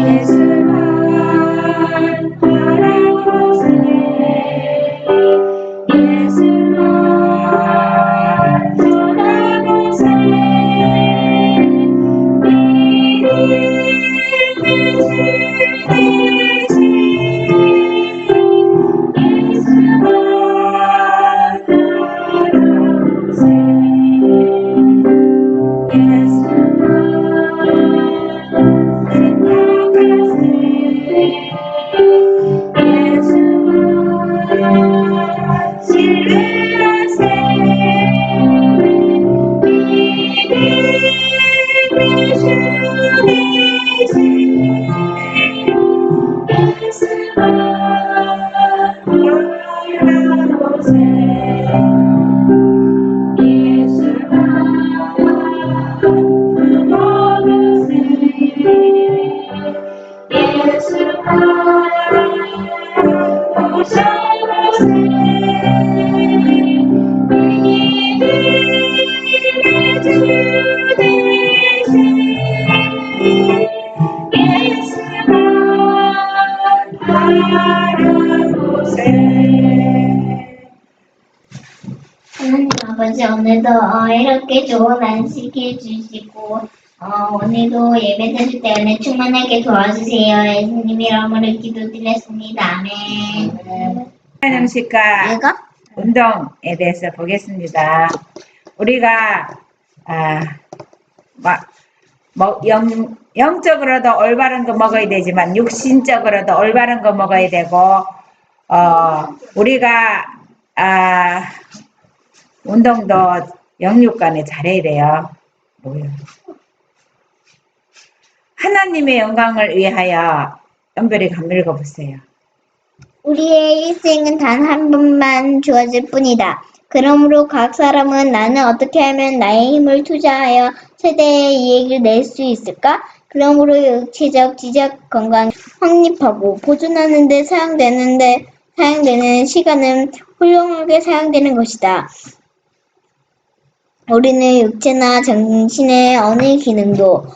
예수만 바라보세 예수만 바라보세 하나님 아버지 오늘도 이렇게 좋은 안식 해주시고 오늘도 예배 드릴 때 은혜 충만하게 도와주세요. 예수님 이름으로 기도드렸습니다. 아멘. 음식과 이거? 운동에 대해서 보겠습니다. 우리가 영적으로도 올바른 거 먹어야 되지만 육신적으로도 올바른 거 먹어야 되고 우리가 운동도 영육간에 잘해야 돼요. 하나님의 영광을 위하여 연별이 한번 읽어보세요. 우리의 일생은 단 한 번만 주어질 뿐이다. 그러므로 각 사람은 나는 어떻게 하면 나의 힘을 투자하여 세대에 이익을 낼 수 있을까? 그러므로 육체적, 지적 건강 확립하고 보존하는 데 사용되는 시간은 훌륭하게 사용되는 것이다. 우리는 육체나 정신의 어느 기능도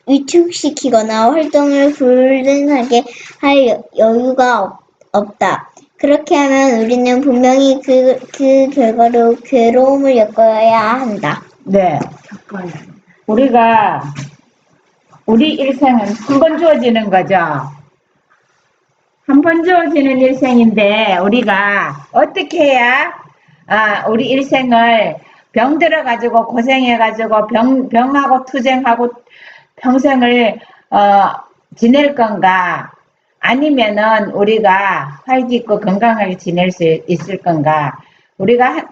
위축시키거나 활동을 불능하게 할 여유가 없다. 그렇게 하면 우리는 분명히 그 결과로 괴로움을 겪어야 한다. 네. 우리 일생은 한 번 주어지는 거죠. 한 번 주어지는 일생인데 우리가 어떻게 해야 우리 일생을 병들어가지고 고생해가지고 병하고 투쟁하고 평생을 지낼 건가? 아니면은 우리가 활기있고 건강하게 지낼 수 있을 건가? 우리가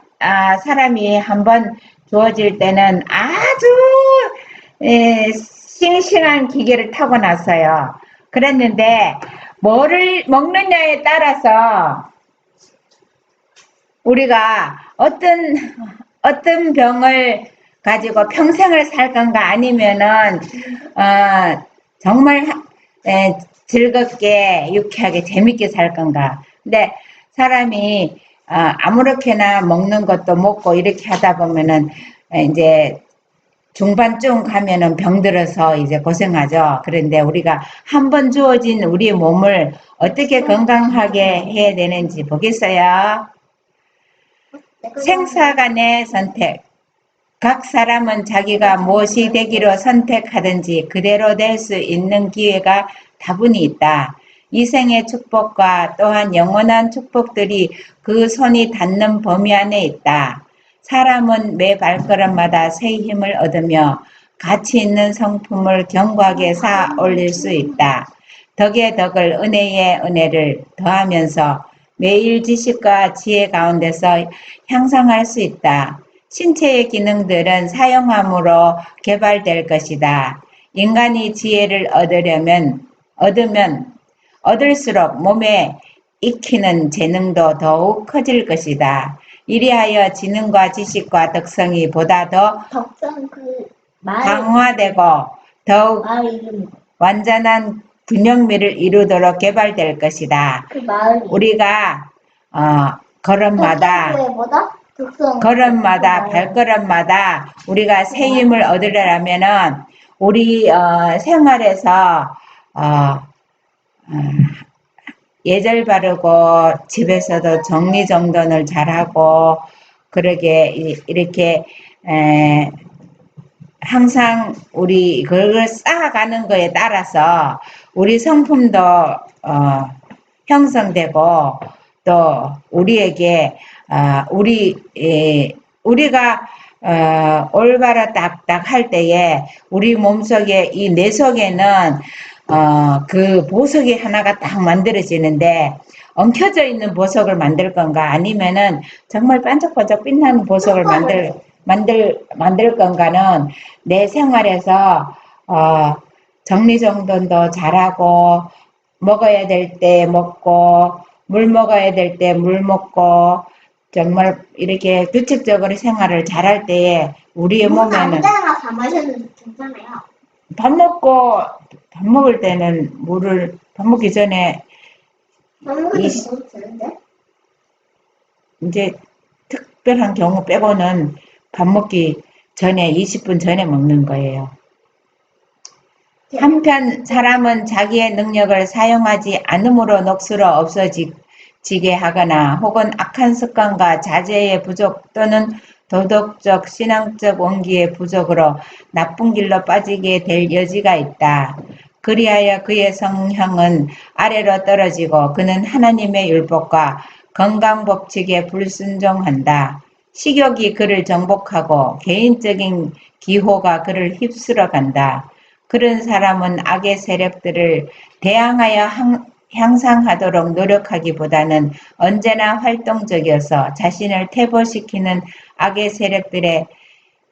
사람이 한번 주어질 때는 아주 싱싱한 기계를 타고났어요. 그랬는데 뭐를 먹느냐에 따라서 우리가 어떤 병을 가지고 평생을 살 건가 아니면은 정말 즐겁게 유쾌하게 재밌게 살 건가. 근데 사람이 아무렇게나 먹는 것도 먹고 이렇게 하다 보면은 이제 중반쯤 가면은 병들어서 이제 고생하죠. 그런데 우리가 한 번 주어진 우리 몸을 어떻게 건강하게 해야 되는지 보겠어요. 생사간의 선택. 각 사람은 자기가 무엇이 되기로 선택하든지 그대로 될 수 있는 기회가 다분히 있다. 이 생의 축복과 또한 영원한 축복들이 그 손이 닿는 범위 안에 있다. 사람은 매 발걸음마다 새 힘을 얻으며 가치 있는 성품을 견고하게 쌓아 올릴 수 있다. 덕에 덕을 은혜에 은혜를 더하면서 매일 지식과 지혜 가운데서 향상할 수 있다. 신체의 기능들은 사용함으로 개발될 것이다. 인간이 지혜를 얻으면 얻을수록 몸에 익히는 재능도 더욱 커질 것이다. 이리하여 지능과 지식과 덕성이 보다 더 강화되고 더욱 완전한 균형미를 이루도록 개발될 것이다. 우리가 걸음마다 발걸음마다 우리가 새 힘을 얻으려면은 우리 생활에서 예절 바르고 집에서도 정리정돈을 잘하고 그러게 이렇게 항상 우리 그걸 쌓아가는 거에 따라서 우리 성품도 형성되고 또 우리에게 우리가 올바라 딱딱 할 때에 우리 몸속에 이 뇌 속에는 그 보석이 하나가 딱 만들어지는데 엉켜져 있는 보석을 만들 건가 아니면은 정말 반짝반짝 빛나는 보석을 만들 건가는 내 생활에서 정리정돈도 잘하고 먹어야 될 때 먹고 물 먹어야 될 때 물 먹고 정말 이렇게 규칙적으로 생활을 잘할 때에 우리의 몸에는 아무데나 다 마셔도 괜찮아요. 밥 먹을 때는 물을 밥 먹기 전에 밥 먹을 때 먹어도 되는데? 이제 특별한 경우 빼고는 밥 먹기 전에 20분 전에 먹는 거예요. 한편 사람은 자기의 능력을 사용하지 않음으로 녹슬어 없어지게 하거나 혹은 악한 습관과 자제의 부족 또는 도덕적, 신앙적 원기의 부족으로 나쁜 길로 빠지게 될 여지가 있다. 그리하여 그의 성향은 아래로 떨어지고 그는 하나님의 율법과 건강법칙에 불순종한다. 식욕이 그를 정복하고 개인적인 기호가 그를 휩쓸어 간다. 그런 사람은 악의 세력들을 대항하여 향상하도록 노력하기보다는 언제나 활동적이어서 자신을 퇴보시키는 악의 세력들에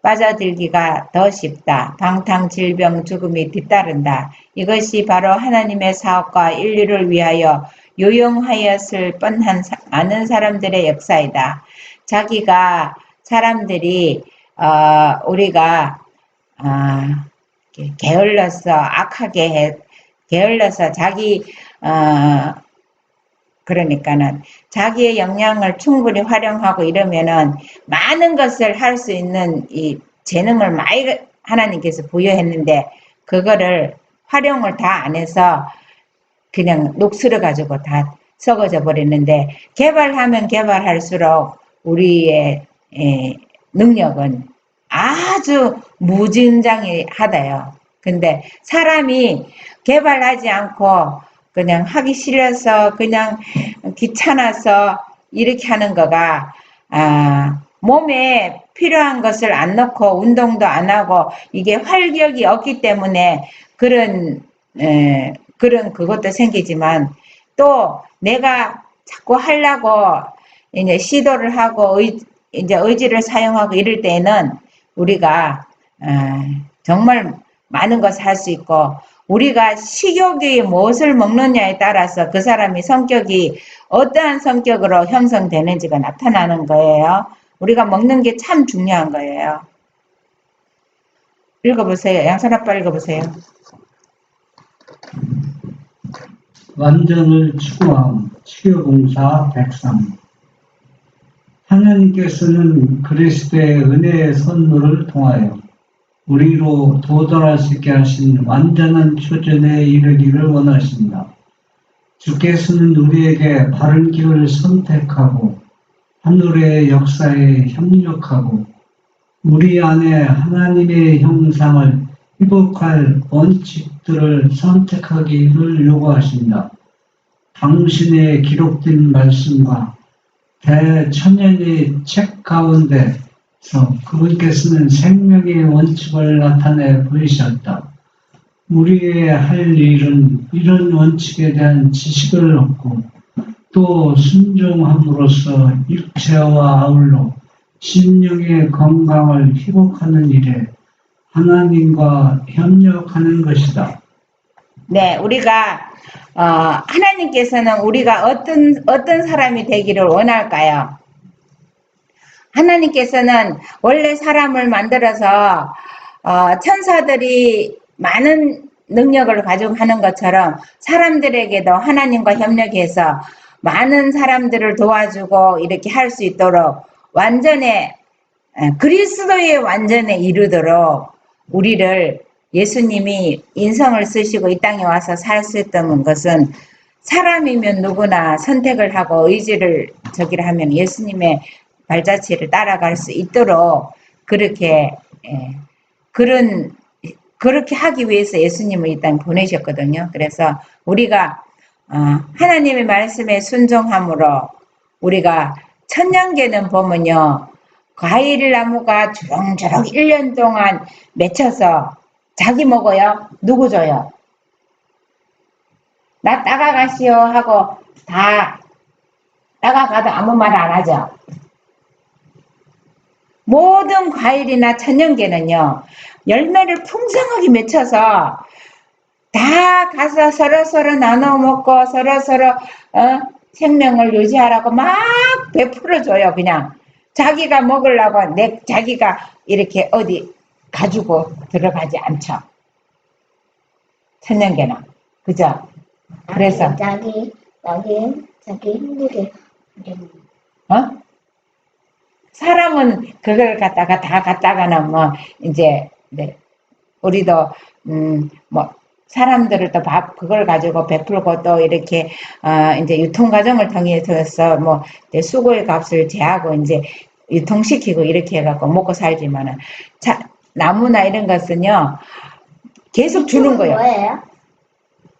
빠져들기가 더 쉽다. 방탕, 질병, 죽음이 뒤따른다. 이것이 바로 하나님의 사업과 인류를 위하여 요용하였을 뻔한 많은 사람들의 역사이다. 자기가 사람들이 우리가 게을러서 악하게 게을러서 자기 그러니까는 자기의 역량을 충분히 활용하고 이러면은 많은 것을 할 수 있는 이 재능을 많이 하나님께서 부여했는데 그거를 활용을 다 안 해서 그냥 녹슬어 가지고 다 썩어져 버렸는데 개발하면 개발할수록 우리의 능력은 아주 무진장하다요. 근데 사람이 개발하지 않고 그냥 하기 싫어서 그냥 귀찮아서 이렇게 하는 거가 몸에 필요한 것을 안 넣고 운동도 안 하고 이게 활력이 없기 때문에 그런 그것도 생기지만 또 내가 자꾸 하려고 이제 시도를 하고 이제 의지를 사용하고 이럴 때는 우리가 정말 많은 것을 할 수 있고 우리가 식욕이 무엇을 먹느냐에 따라서 그 사람이 성격이 어떠한 성격으로 형성되는지가 나타나는 거예요. 우리가 먹는 게 참 중요한 거예요. 읽어보세요. 양선 아빠 읽어보세요. 완전을 추구함 치유봉사 103 하나님께서는 그리스도의 은혜의 선물을 통하여 우리로 도달할 수 있게 하신 완전한 초전에 이르기를 원하십니다. 주께서는 우리에게 바른 길을 선택하고 하늘의 역사에 협력하고 우리 안에 하나님의 형상을 회복할 원칙들을 선택하기를 요구하십니다. 당신의 기록된 말씀과 대천년의 책 가운데서 그분께서는 생명의 원칙을 나타내 보이셨다. 우리의 할 일은 이런 원칙에 대한 지식을 얻고 또 순종함으로써 육체와 아울러 심령의 건강을 회복하는 일에 하나님과 협력하는 것이다. 네, 우리가 하나님께서는 우리가 어떤 사람이 되기를 원할까요? 하나님께서는 원래 사람을 만들어서 천사들이 많은 능력을 가지고 하는 것처럼 사람들에게도 하나님과 협력해서 많은 사람들을 도와주고 이렇게 할 수 있도록 완전에 그리스도의 완전에 이르도록 우리를 예수님이 인성을 쓰시고 이 땅에 와서 살 수 있던 것은 사람이면 누구나 선택을 하고 의지를 저기를 하면 예수님의 발자취를 따라갈 수 있도록 그렇게 그렇게 하기 위해서 예수님을 이 땅에 보내셨거든요. 그래서 우리가 하나님의 말씀에 순종함으로 우리가 천년계는 보면요. 과일 나무가 주렁주렁 1년 동안 맺혀서 자기 먹어요? 누구 줘요? 나 따가가시오 하고 다 따가가도 아무 말 안 하죠. 모든 과일이나 천연계는요. 열매를 풍성하게 맺혀서 다 가서 서로서로 나눠 먹고 서로서로 생명을 유지하라고 막 베풀어줘요. 그냥 자기가 먹으려고 자기가 이렇게 어디 가지고 들어가지 않죠. 천연계는. 그죠? 그래서 자기 힘들게 사람은 그걸 갖다가 다 갖다가는 뭐 이제 우리도 뭐 사람들을 또 그걸 가지고 베풀고 또 이렇게 이제 유통 과정을 통해서 뭐 수고의 값을 제하고 이제 유통시키고 이렇게 해갖고 먹고 살지만은 나무나 이런 것은요 계속 주는 거예요. 뭐예요?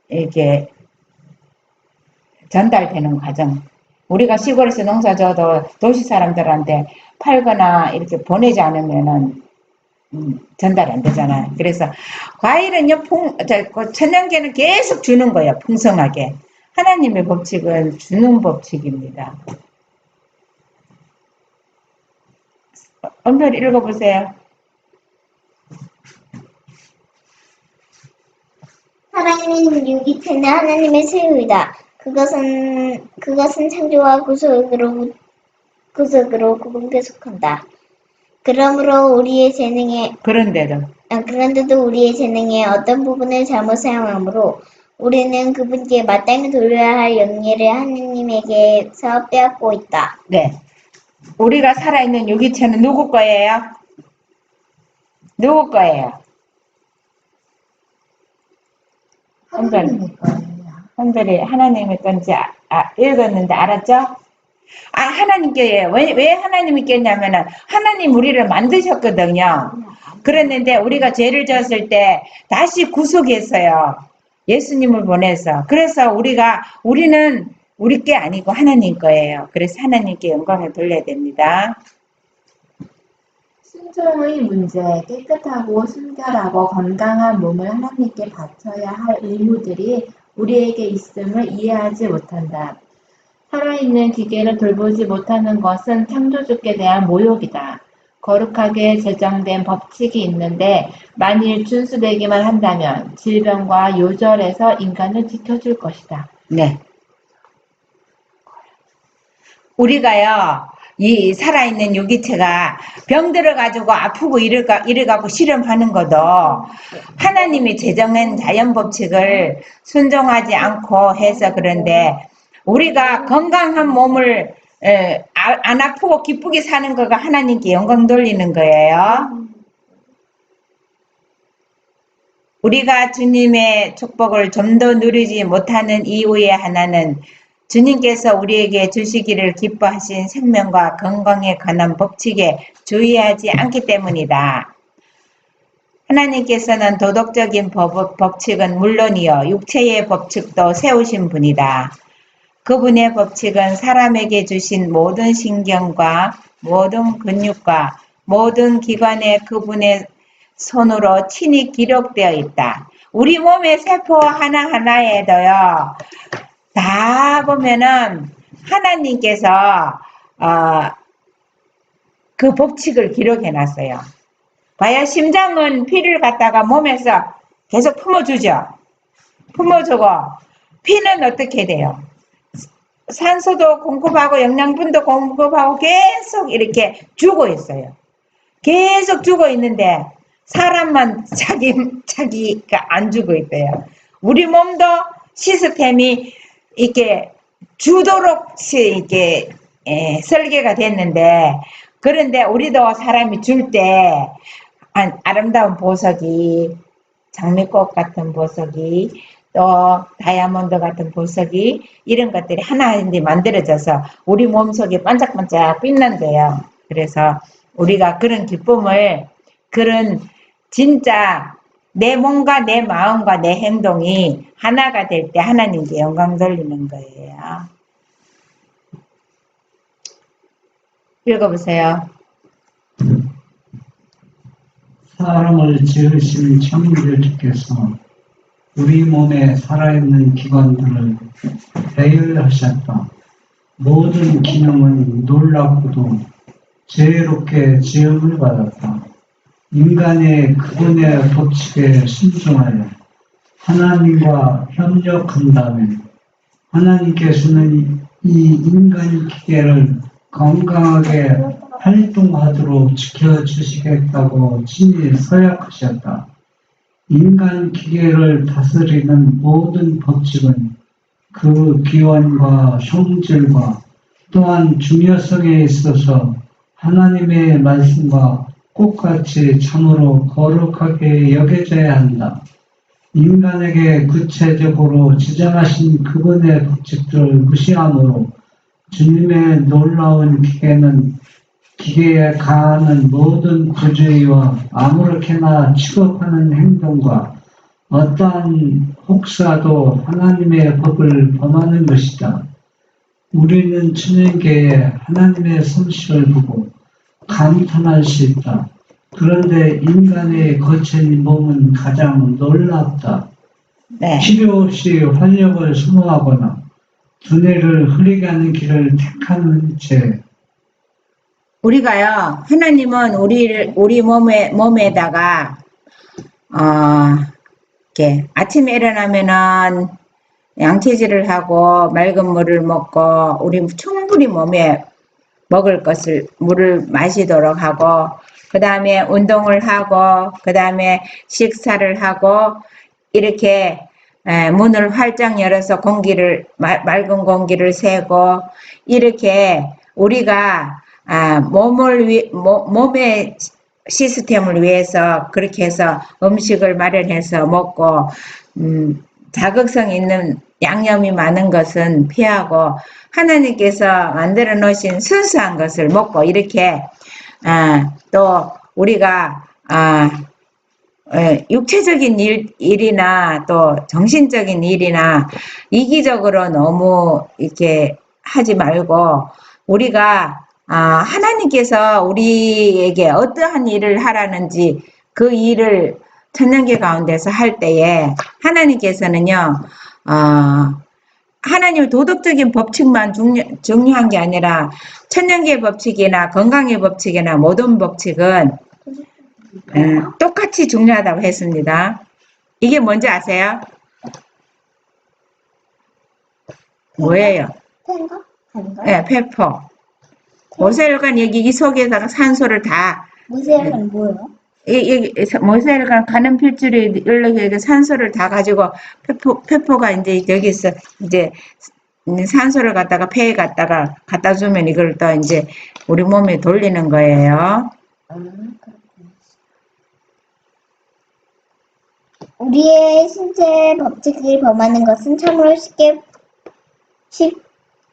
이렇게 전달되는 과정. 우리가 시골에서 농사 져도 도시 사람들한테 팔거나 이렇게 보내지 않으면은 전달 안 되잖아요. 그래서 과일은요, 천연계는 계속 주는 거예요. 풍성하게. 하나님의 법칙은 주는 법칙입니다. 엄별히 읽어보세요. 살아있는 유기체는 하나님의 소유이다. 그것은 창조와 구속으로 구분케 속한다. 그러므로 우리의 재능에 그런데도 우리의 재능의 어떤 부분을 잘못 사용하므로 우리는 그분께 마땅히 돌려야 할 영예를 하나님에게서 빼앗고 있다. 네, 우리가 살아있는 유기체는 누구 거예요? 누구 거예요? 한별이 하나님의 건지 읽었는데 알았죠? 하나님께 왜 하나님이 꼈냐면은 하나님 우리를 만드셨거든요. 그랬는데 우리가 죄를 지었을 때 다시 구속했어요. 예수님을 보내서. 그래서 우리는 우리 게 아니고 하나님 거예요. 그래서 하나님께 영광을 돌려야 됩니다. 순종의 문제, 깨끗하고 순결하고 건강한 몸을 하나님께 바쳐야 할 의무들이 우리에게 있음을 이해하지 못한다. 살아있는 기계를 돌보지 못하는 것은 창조주께 대한 모욕이다. 거룩하게 제정된 법칙이 있는데 만일 준수되기만 한다면 질병과 요절에서 인간을 지켜줄 것이다. 네. 우리가요, 이 살아있는 유기체가 병 들어가지고 아프고 이래갖고 실험하는 것도 하나님이 제정한 자연법칙을 순종하지 않고 해서 그런데 우리가 건강한 몸을 안 아프고 기쁘게 사는 거가 하나님께 영광 돌리는 거예요. 우리가 주님의 축복을 좀 더 누리지 못하는 이유의 하나는 주님께서 우리에게 주시기를 기뻐하신 생명과 건강에 관한 법칙에 주의하지 않기 때문이다. 하나님께서는 도덕적인 법칙은 물론이요 육체의 법칙도 세우신 분이다. 그분의 법칙은 사람에게 주신 모든 신경과 모든 근육과 모든 기관에 그분의 손으로 친히 기록되어 있다. 우리 몸의 세포 하나하나에도요. 다 보면은 하나님께서 그 법칙을 기록해 놨어요. 봐요. 심장은 피를 갖다가 몸에서 계속 품어주죠. 품어주고 피는 어떻게 돼요? 산소도 공급하고 영양분도 공급하고 계속 이렇게 주고 있어요. 계속 주고 있는데 사람만 자기가 안 주고 있대요. 우리 몸도 시스템이 이렇게 주도록 이렇게 설계가 됐는데 그런데 우리도 사람이 줄 때 아름다운 보석이 장미꽃 같은 보석이 또 다이아몬드 같은 보석이 이런 것들이 하나인데 만들어져서 우리 몸속에 반짝반짝 빛난대요. 그래서 우리가 그런 기쁨을 그런 진짜 내 몸과 내 마음과 내 행동이 하나가 될 때 하나님께 영광 돌리는 거예요. 읽어보세요. 사람을 지으신 창조주께서 우리 몸에 살아있는 기관들을 배열하셨다. 모든 기능은 놀랍고도 지혜롭게 지음을 받았다. 인간의 그분의 법칙에 순종하여 하나님과 협력한다면 하나님께서는 이 인간 기계를 건강하게 활동하도록 지켜주시겠다고 친히 서약하셨다. 인간 기계를 다스리는 모든 법칙은 그 기원과 성질과 또한 중요성에 있어서 하나님의 말씀과 똑같이 참으로 거룩하게 여겨져야 한다. 인간에게 구체적으로 지정하신 그분의 법칙들을 무시함으로 주님의 놀라운 기계는 기계에 가하는 모든 부주의와 아무렇게나 취급하는 행동과 어떠한 혹사도 하나님의 법을 범하는 것이다. 우리는 천연계에 하나님의 솜씨를 보고 감탄할 수 있다. 그런데 인간의 거친 몸은 가장 놀랍다. 네. 필요 없이 활력을 소모하거나 두뇌를 흐리게 하는 길을 택하는 채 우리가요, 하나님은 우리 몸에다가, 이렇게 아침에 일어나면은 양치질을 하고 맑은 물을 먹고 우리 충분히 몸에 먹을 것을 물을 마시도록 하고 그 다음에 운동을 하고 그 다음에 식사를 하고 이렇게 문을 활짝 열어서 맑은 공기를 쐬고 이렇게 우리가 몸의 시스템을 위해서 그렇게 해서 음식을 마련해서 먹고 자극성 있는 양념이 많은 것은 피하고 하나님께서 만들어 놓으신 순수한 것을 먹고 이렇게 또 우리가 육체적인 일이나 또 정신적인 일이나 이기적으로 너무 이렇게 하지 말고 우리가 하나님께서 우리에게 어떠한 일을 하라는지 그 일을 천년계 가운데서 할 때에 하나님께서는요 하나님의 도덕적인 법칙만 중요한 게 아니라 천년계 법칙이나 건강의 법칙이나 모든 법칙은 똑같이 중요하다고 했습니다. 이게 뭔지 아세요? 뭐예요? 팬가? 아닌가요? 네, 페퍼. 모세혈관 여기 이 속에다가 산소를 다 무쇠는 뭐예요? 이 모세혈관 가는 필줄이 이렇게 산소를 다 가지고 페퍼가 이제 여기서 이제 산소를 갖다가 폐에 갖다 주면 이걸 또 이제 우리 몸에 돌리는 거예요. 우리의 신체 법칙을 범하는 것은 참으로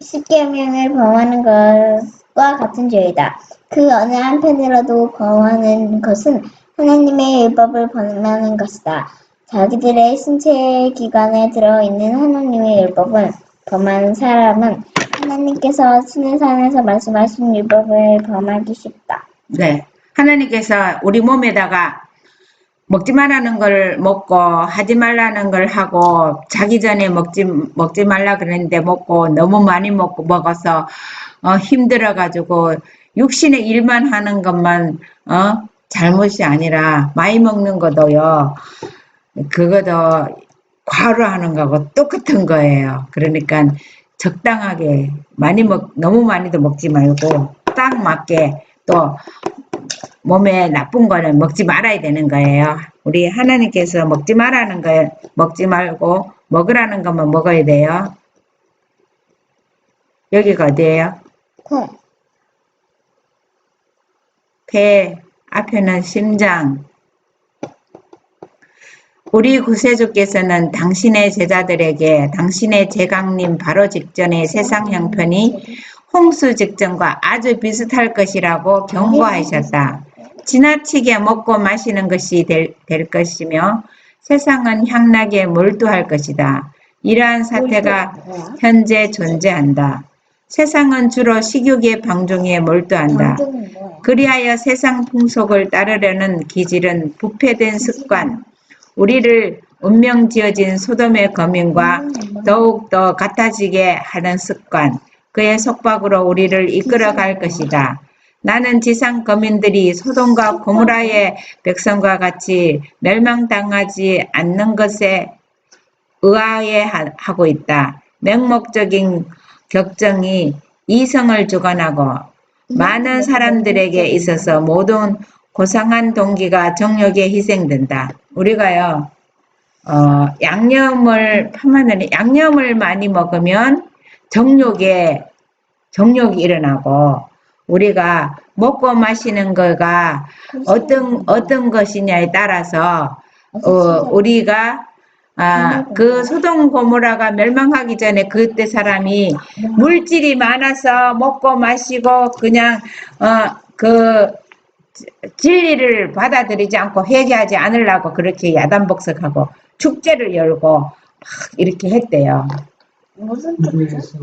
십계명을 범하는 것과 같은 죄이다. 그 어느 한편으로도 범하는 것은 하나님의 율법을 범하는 것이다. 자기들의 신체 기관에 들어있는 하나님의 율법을 범하는 사람은 하나님께서 시내산에서 말씀하신 율법을 범하기 쉽다. 네. 하나님께서 우리 몸에다가 먹지 말라는 걸 먹고 하지 말라는 걸 하고 자기 전에 먹지 말라 그랬는데 먹고 너무 많이 먹어서 힘들어 가지고 육신의 일만 하는 것만 잘못이 아니라 많이 먹는 것도요. 그것도 과로하는 거하고 똑같은 거예요. 그러니까 적당하게 너무 많이도 먹지 말고 딱 맞게 또 몸에 나쁜 거는 먹지 말아야 되는 거예요. 우리 하나님께서 먹지 말라는 거 먹지 말고 먹으라는 것만 먹어야 돼요. 여기가 어디예요? 폐, 앞에는 심장. 우리 구세주께서는 당신의 제자들에게 당신의 재강림 바로 직전의 세상 형편이 홍수 직전과 아주 비슷할 것이라고 경고하셨다. 지나치게 먹고 마시는 것이 될 것이며 세상은 향락에 몰두할 것이다. 이러한 사태가 현재 존재한다. 세상은 주로 식욕의 방종에 몰두한다. 방종은 뭐야? 그리하여 세상 풍속을 따르려는 기질은 부패된 습관, 우리를 운명지어진 소돔의 거민과 더욱더 같아지게 하는 습관, 그의 속박으로 우리를 이끌어갈 것이다. 나는 지상 거민들이 소돔과 고모라의 백성과 같이 멸망당하지 않는 것에 의아해하고 있다. 맹목적인 격정이 이성을 주관하고 많은 사람들에게 있어서 모든 고상한 동기가 정욕에 희생된다. 우리가요, 양념을 많이 먹으면 정욕이 일어나고, 우리가 먹고 마시는 거가 어떤 것이냐에 따라서, 우리가 그 소돔 고모라가 멸망하기 전에 그때 사람이 물질이 많아서 먹고 마시고 그냥 그 진리를 받아들이지 않고 회개하지 않으려고 그렇게 야단복석하고 축제를 열고 막 이렇게 했대요. 무슨 그래서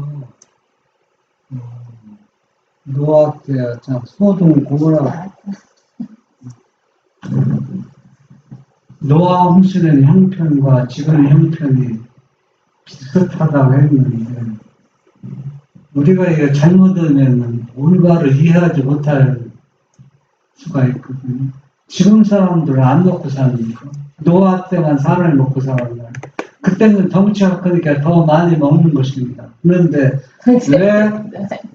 노아 때 참 소돔 고모라 노아 홍수의 형편과 지금의 형편이 비슷하다고 했는데 우리가 이거 잘못하면 올바로 이해하지 못할 수가 있거든요. 지금 사람들은 안 먹고 사니까 노아 때만 사람이 먹고 살았나요? 그때는 덩치가 크니까 더 많이 먹는 것입니다. 그런데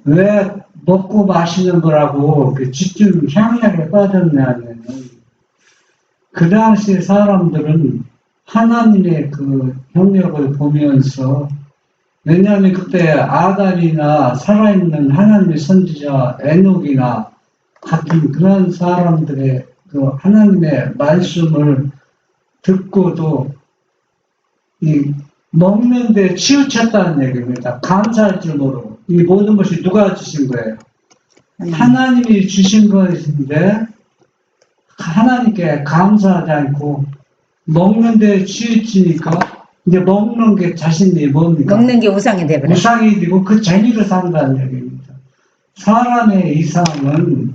왜 먹고 마시는 거라고 그 집중 향락에 빠졌냐면 그 당시 사람들은 하나님의 그 협력을 보면서 왜냐하면 그때 아담이나 살아있는 하나님의 선지자 에녹이나 같은 그런 사람들의 그 하나님의 말씀을 듣고도 이 먹는 데 치우쳤다는 얘기입니다. 감사할 줄 모르고. 이 모든 것이 누가 주신 거예요? 하나님이 주신 것인데 하나님께 감사하지 않고 먹는 데 치우치니까 이제 먹는 게 자신이 뭡니까? 먹는 게 우상이 되버려. 우상이 되고 그 재미로 산다는 얘기입니다. 사람의 이상은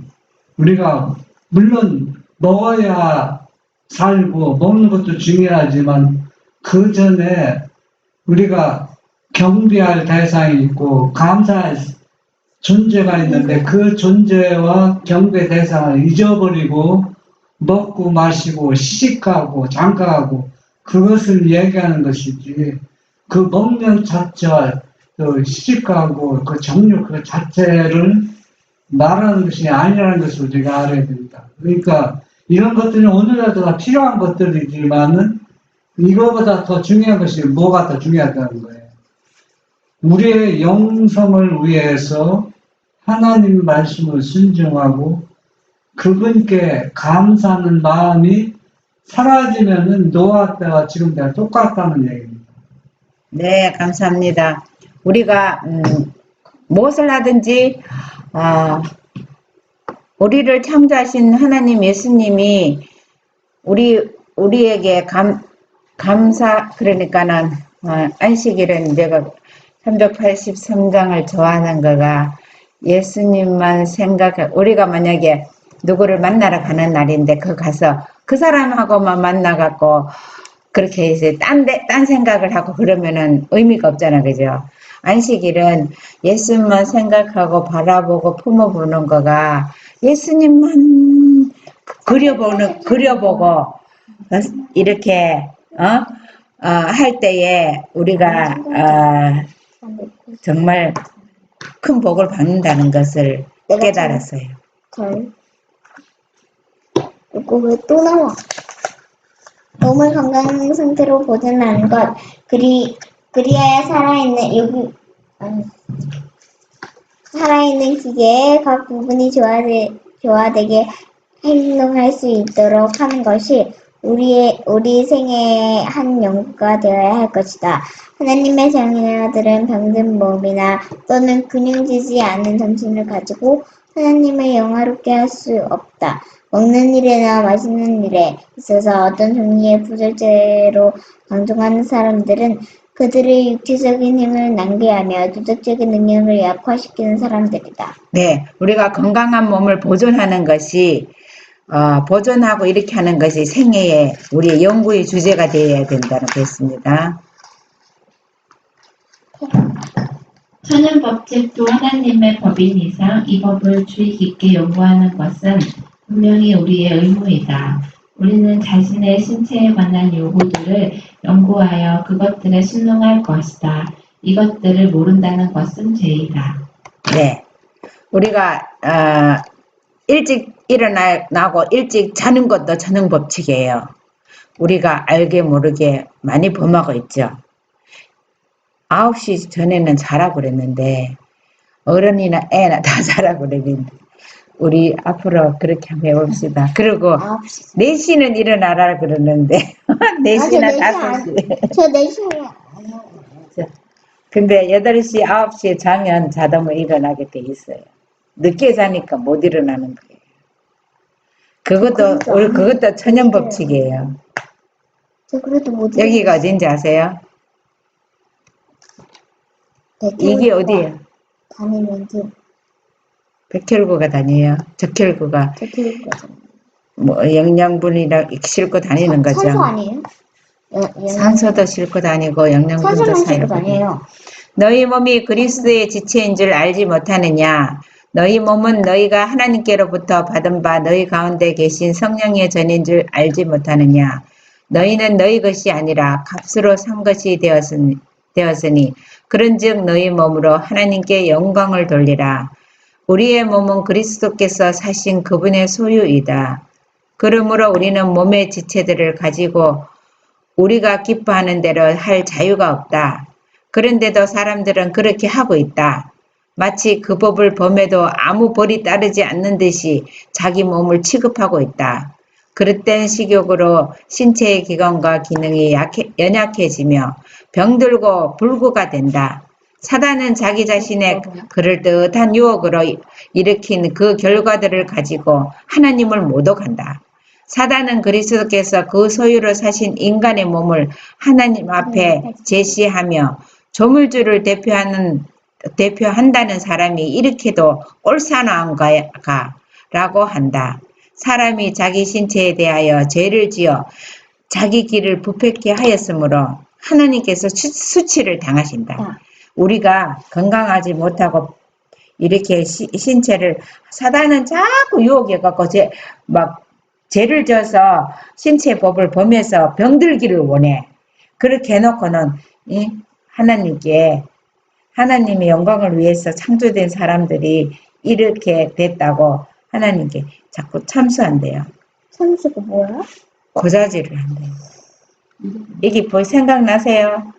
우리가 물론 먹어야 살고 먹는 것도 중요하지만 그 전에 우리가 경배할 대상이 있고 감사할 존재가 있는데 그 존재와 경배 대상을 잊어버리고 먹고 마시고 시집가고 장가가고 그것을 얘기하는 것이지 그 먹는 자체와 또 시집가고 그 정욕 그 자체를 말하는 것이 아니라는 것을 우리가 알아야 됩니다. 그러니까 이런 것들은 오늘날도 다 필요한 것들이지만은 이거보다 더 중요한 것이 뭐가 더 중요하다는 거예요. 우리의 영성을 위해서 하나님 말씀을 순종하고 그분께 감사하는 마음이 사라지면은 노아 때와 지금 때가 똑같다는 얘기입니다. 네, 감사합니다. 우리가 무엇을 하든지 우리를 창조하신 하나님 예수님이 우리에게 감사 그러니까는 안식일은 내가 383장을 좋아하는 거가 예수님만 우리가 만약에 누구를 만나러 가는 날인데 가서 그 사람하고만 만나갖고 그렇게 이제 딴 생각을 하고 그러면은 의미가 없잖아, 그죠? 안식일은 예수님만 생각하고 바라보고 품어보는 거가 예수님만 그려보고 이렇게 할 때에 우리가 정말 큰 복을 받는다는 것을 깨달았어요. 이거 왜 또 나와? 몸을 건강한 상태로 보존하는 것, 그리하여 살아있는 기계의 각 부분이 조화되게 행동할 수 있도록 하는 것이 우리 생의 한 연구가 되어야 할 것이다. 하나님의 자녀들은 병든 몸이나 또는 근육지지 않은 정신을 가지고 하나님을 영화롭게 할 수 없다. 먹는 일이나 마시는 일에 있어서 어떤 종류의 부절제로 방종하는 사람들은 그들의 육체적인 힘을 낭비하며 도덕적인 능력을 약화시키는 사람들이다. 네, 우리가 건강한 몸을 보존하는 것이 보존하고 이렇게 하는 것이 생애의 우리의 연구의 주제가 되어야 된다는 것입니다. 천연 법칙도 하나님의 법인 이상 이 법을 주의 깊게 연구하는 것은 분명히 우리의 의무이다. 우리는 자신의 신체에 관한 요구들을 연구하여 그것들에 순응할 것이다. 이것들을 모른다는 것은 죄이다. 네, 우리가 일찍 일어나고 일찍 자는 것도 천연 법칙이에요. 우리가 알게 모르게 많이 범하고 있죠. 9시 전에는 자라고 그랬는데 어른이나 애나 다 자라고 그랬는데 우리 앞으로 그렇게 한번 해봅시다. 그리고 9시. 4시는 일어나라 그러는데 4시나 5시. 저 4시에 근데 8시, 9시에 자면 자동으로 일어나게 돼 있어요. 늦게 자니까 못 일어나는 거예요. 그것도 천연 법칙이에요. 저 그래도 못 여기가 어딘지 아세요? 이게 어디예요? 다니면서 백혈구가 다녀요. 적혈구가 저기까지. 뭐 영양분이랑 싣고 다니는 거죠. 산소 아니에요? 산소도 싣고 다니고 영양분도 산소만 싣고 사용하고. 다녀요. 너희 몸이 그리스도의 지체인 줄 알지 못하느냐? 너희 몸은 너희가 하나님께로부터 받은 바 너희 가운데 계신 성령의 전인 줄 알지 못하느냐? 너희는 너희 것이 아니라 값으로 산 것이 되었으니 그런즉 너희 몸으로 하나님께 영광을 돌리라. 우리의 몸은 그리스도께서 사신 그분의 소유이다. 그러므로 우리는 몸의 지체들을 가지고 우리가 기뻐하는 대로 할 자유가 없다. 그런데도 사람들은 그렇게 하고 있다. 마치 그 법을 범해도 아무 벌이 따르지 않는 듯이 자기 몸을 취급하고 있다. 그릇된 식욕으로 신체의 기관과 기능이 연약해지며 병들고 불구가 된다. 사단은 자기 자신의 그럴듯한 유혹으로 일으킨 그 결과들을 가지고 하나님을 모독한다. 사단은 그리스도께서 그 소유로 사신 인간의 몸을 하나님 앞에 제시하며 조물주를 대표한다는 사람이 이렇게도 꼴사나운가 라고 한다. 사람이 자기 신체에 대하여 죄를 지어 자기 길을 부패케 하였으므로 하나님께서 수치를 당하신다. 우리가 건강하지 못하고 이렇게 신체를 사단은 자꾸 유혹해갖고 죄를 져서 신체 법을 범해서 병들기를 원해. 그렇게 해놓고는 하나님의 영광을 위해서 창조된 사람들이 이렇게 됐다고 하나님께 자꾸 참수한대요. 참수가 뭐야? 고자질을 한대요. 이게 생각나세요?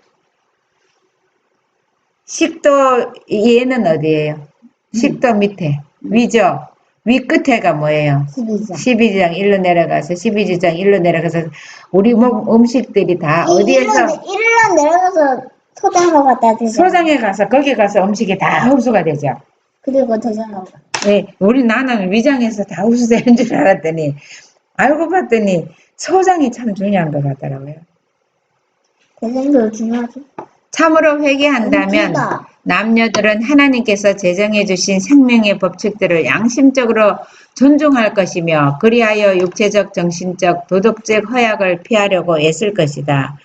식도 얘는 어디예요? 식도 밑에 위죠? 위 끝에가 뭐예요? 12장. 12장 1로 내려가서 12장 1로 내려가서 우리 몸 음식들이 다 어디에서 1로 내려가서 소장으로 갖다 대죠. 소장에 가서 거기 가서 음식이 다 흡수가 되죠. 그리고 대장으로. 네, 나는 위장에서 다 흡수되는 줄 알았더니 알고 봤더니 소장이 참 중요한 것 같더라고요. 대장도 중요하죠. 참으로 회개한다면 남녀들은 하나님께서 제정해 주신 생명의 법칙들을 양심적으로 존중할 것이며 그리하여 육체적, 정신적, 도덕적 허약을 피하려고 애쓸 것이다.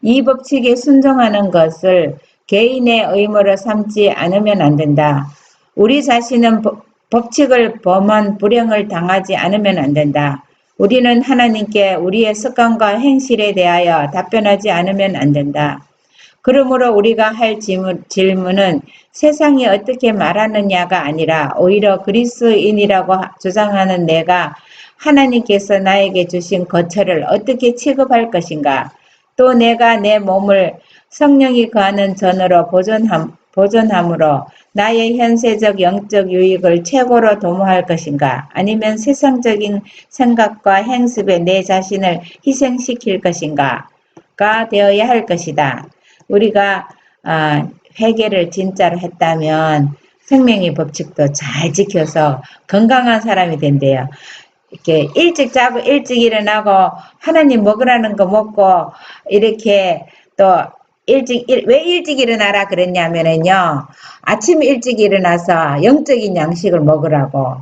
이 법칙에 순종하는 것을 개인의 의무로 삼지 않으면 안 된다. 우리 자신은 법칙을 범한 불행을 당하지 않으면 안 된다. 우리는 하나님께 우리의 습관과 행실에 대하여 답변하지 않으면 안 된다. 그러므로 우리가 할 질문은 세상이 어떻게 말하느냐가 아니라 오히려 그리스도인이라고 주장하는 내가 하나님께서 나에게 주신 거처를 어떻게 취급할 것인가? 또 내가 내 몸을 성령이 거하는 전으로 보존함으로 나의 현세적 영적 유익을 최고로 도모할 것인가? 아니면 세상적인 생각과 행습에 내 자신을 희생시킬 것인가가 되어야 할 것이다. 우리가 회개를 진짜로 했다면 생명의 법칙도 잘 지켜서 건강한 사람이 된대요. 이렇게 일찍 자고 일찍 일어나고 하나님 먹으라는 거 먹고 이렇게 또 왜 일찍 일어나라 그랬냐면은요. 아침 일찍 일어나서 영적인 양식을 먹으라고.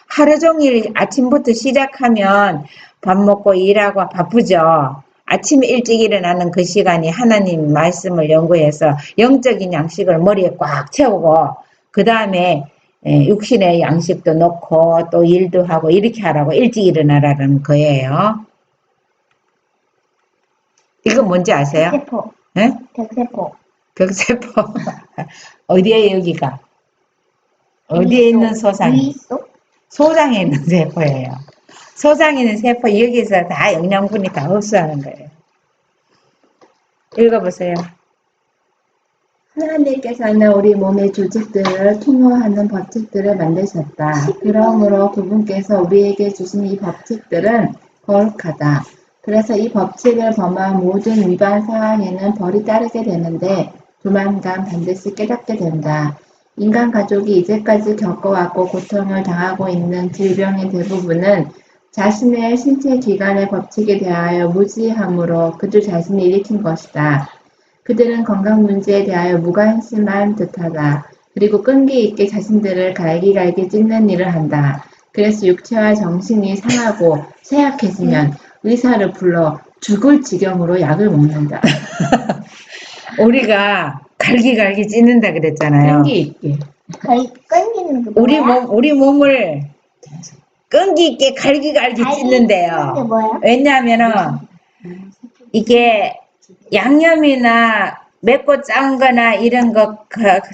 하루 종일 아침부터 시작하면 밥 먹고 일하고 바쁘죠. 아침 일찍 일어나는 그 시간이 하나님 말씀을 연구해서 영적인 양식을 머리에 꽉 채우고 그 다음에 육신의 양식도 넣고 또 일도 하고 이렇게 하라고 일찍 일어나라는 거예요. 이거 뭔지 아세요? 백세포. 네? 백세포. 벽세포. 어디에 여기가? 어디에 있는 소상? 위소? 소장에 있는 세포예요. 소장에 있는 세포 여기서 다 영양분이 다 흡수하는 거예요. 읽어보세요. 하나님께서는 우리 몸의 조직들을 통로하는 법칙들을 만드셨다. 그러므로 그분께서 우리에게 주신 이 법칙들은 거룩하다. 그래서 이 법칙을 범한 모든 위반 사항에는 벌이 따르게 되는데 조만간 반드시 깨닫게 된다. 인간 가족이 이제까지 겪어왔고 고통을 당하고 있는 질병의 대부분은 자신의 신체 기관의 법칙에 대하여 무지함으로 그들 자신이 일으킨 것이다. 그들은 건강 문제에 대하여 무관심한 듯하다. 그리고 끈기 있게 자신들을 갈기갈기 찢는 일을 한다. 그래서 육체와 정신이 상하고 쇠약해지면 의사를 불러 죽을 지경으로 약을 먹는다. 우리가 갈기갈기 찢는다 그랬잖아요. 끈기 있게. 끈기는 그 뭐야? 우리 몸을 끈기 있게 갈기갈기 찢는데요. 게 뭐야? 왜냐하면은 이게 양념이나 맵고 짠 거나 이런 거,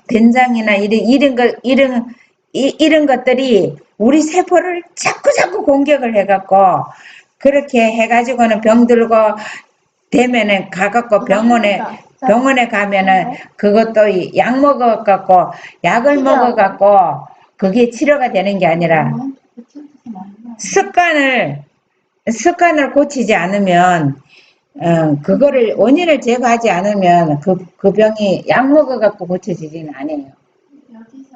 된장이나 이런 것들이 우리 세포를 자꾸 공격을 해갖고, 그렇게 해가지고는 병들고, 되면은 가갖고 병원에 가면은 그것도 약 먹어갖고, 약을 먹어갖고, 그게 치료가 되는 게 아니라, 습관을 고치지 않으면, 그거를 원인을 제거하지 않으면 그 병이 약 먹어갖고 고쳐지지는 않아요. 여기서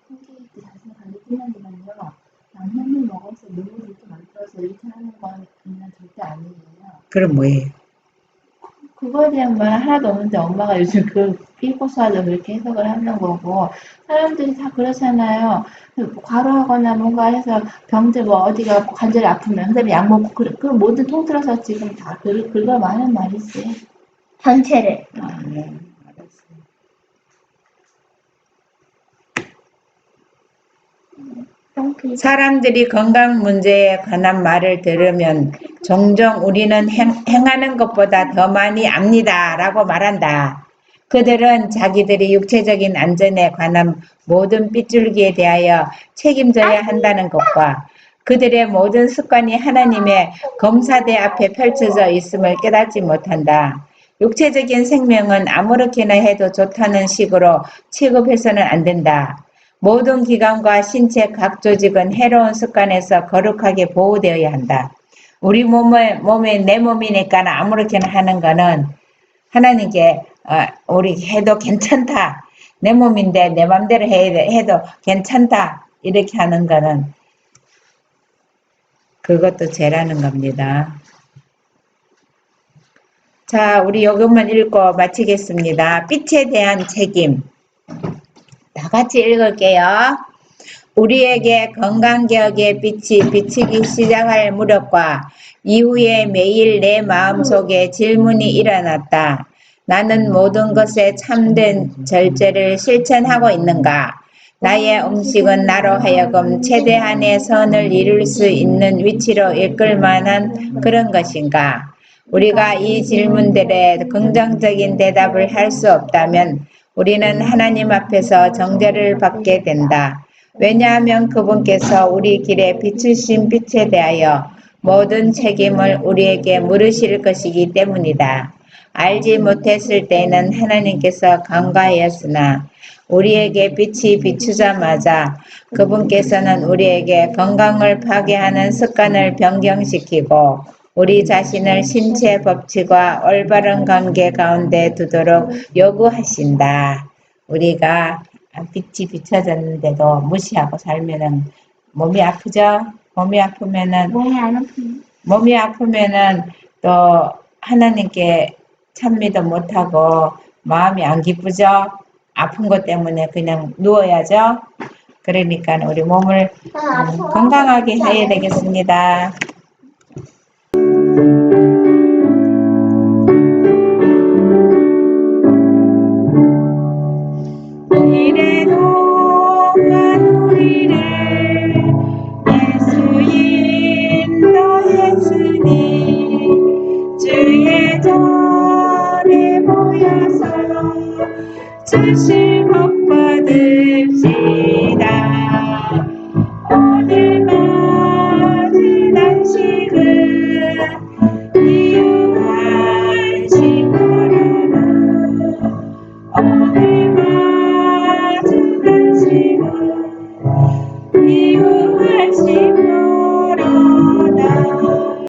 끈기 있게 자신을 갈기찢는다면요. 양념을 먹어서 눈물을 이렇게 만들어서 이렇게 하는 건 절대 아니에요. 그럼 뭐예요? 그거에 대한 말은 하나도 없는데 엄마가 요즘 그 삐고수하다 그렇게 해석을 하는 거고 사람들이 다 그렇잖아요. 과로하거나 뭔가 해서 병들 뭐 어디가 관절이 아프면 그다음에 약 먹고 그 모든 통틀어서 지금 다 그걸 말하는 말이지. 전체를. 네, 알았어요. 사람들이 건강 문제에 관한 말을 들으면 종종 우리는 행하는 것보다 더 많이 압니다 라고 말한다. 그들은 자기들이 육체적인 안전에 관한 모든 삐뚤기에 대하여 책임져야 한다는 것과 그들의 모든 습관이 하나님의 검사대 앞에 펼쳐져 있음을 깨닫지 못한다. 육체적인 생명은 아무렇게나 해도 좋다는 식으로 취급해서는 안 된다. 모든 기관과 신체 각 조직은 해로운 습관에서 거룩하게 보호되어야 한다. 우리 몸에 내 몸이니까 아무렇게나 하는 거는 하나님께 우리 해도 괜찮다. 내 몸인데 내 맘대로 해도 괜찮다. 이렇게 하는 거는 그것도 죄라는 겁니다. 자, 우리 이것만 읽고 마치겠습니다. 빛에 대한 책임. 다 같이 읽을게요. 우리에게 건강개혁의 빛이 비치기 시작할 무렵과 이후에 매일 내 마음속에 질문이 일어났다. 나는 모든 것에 참된 절제를 실천하고 있는가? 나의 음식은 나로 하여금 최대한의 선을 이룰 수 있는 위치로 이끌 만한 그런 것인가? 우리가 이 질문들에 긍정적인 대답을 할 수 없다면 우리는 하나님 앞에서 정죄를 받게 된다. 왜냐하면 그분께서 우리 길에 비추신 빛에 대하여 모든 책임을 우리에게 물으실 것이기 때문이다. 알지 못했을 때에는 하나님께서 간과하였으나 우리에게 빛이 비추자마자 그분께서는 우리에게 건강을 파괴하는 습관을 변경시키고 우리 자신을 신체 법칙과 올바른 관계 가운데 두도록 요구하신다. 우리가 빛이 비춰졌는데도 무시하고 살면은 몸이 아프죠? 몸이 아프면은 몸이 아프면은 또 하나님께 찬미도 못하고 마음이 안 기쁘죠? 아픈 것 때문에 그냥 누워야죠? 그러니까 우리 몸을 건강하게 해야 되겠습니다. 이래도 가누리래 예수 인도했으니 주의 전에 모여서 주실 복 받읍시다. 오늘 맞은 안식은 이유한식 거라나 오늘 맞은 안식은 이유한식